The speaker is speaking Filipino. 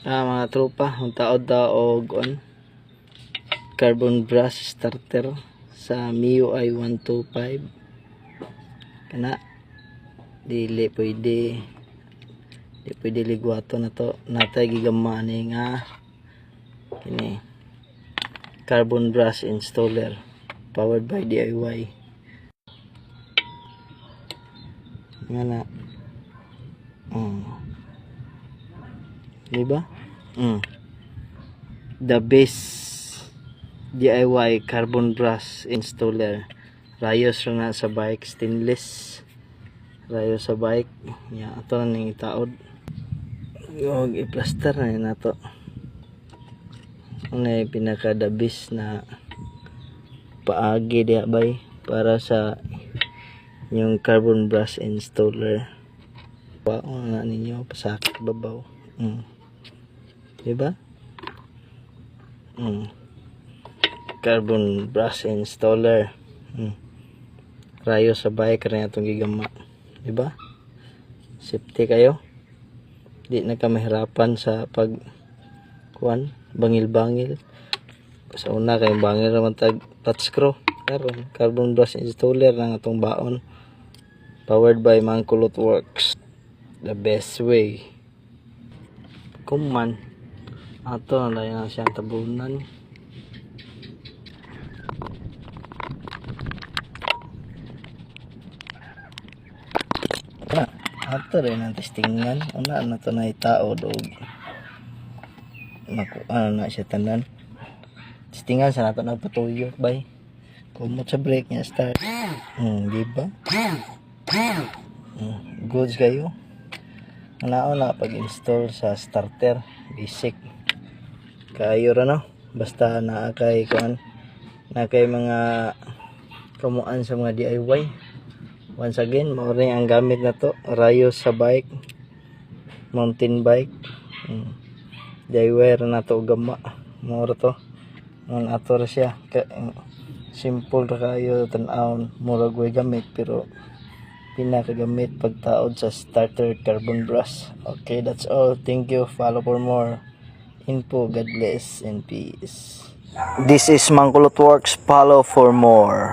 Mga tropa, ang taod-taog on carbon brush starter sa MIUI 125 kana dili pwede ligwato na to, natay gigamani nga kini carbon brush installer powered by DIY nga na diba? The best DIY carbon brush installer. Rayos na sa bike, stainless rayos sa bike ya, ato na ning itaod og i-plaster na nato. Ano pinaka the best na paagi diya bay para sa yung carbon brush installer. Paano na ninyo pasakit babaw. Diba? Carbon brush installer. Rayo sa bike rin itong gigama. Diba? Safety kayo. Di na ka mahirapan sa pag bangil-bangil. Sa una kay bangil naman tag touch screw. Karon carbon brush installer ng atong baon. Powered by Mangkulot Works. The best way. Kuman ato na lang siyang tabunan. Ato rin ang testingan. Una na ito na itaod o na siya tanan. Testingan sa nato nagpatuyo bay. Kumot sa brake niya start. Diba? Goods kayo. Na pag-install sa starter basic kayo ra no, basta naa kay mga kamuan sa mga DIY. Once again, mao rin ang gamit na to, rayos sa bike, mountain bike. DIY ra na to gama, mao ra to non ato ra siya simple ra kayo tan-aw, murag way gamit pero pinakagamit pagtaod sa starter carbon brush. Okay, that's all. Thank you. Follow for more info. God bless and peace. This is Mangkulot Works. Follow for more.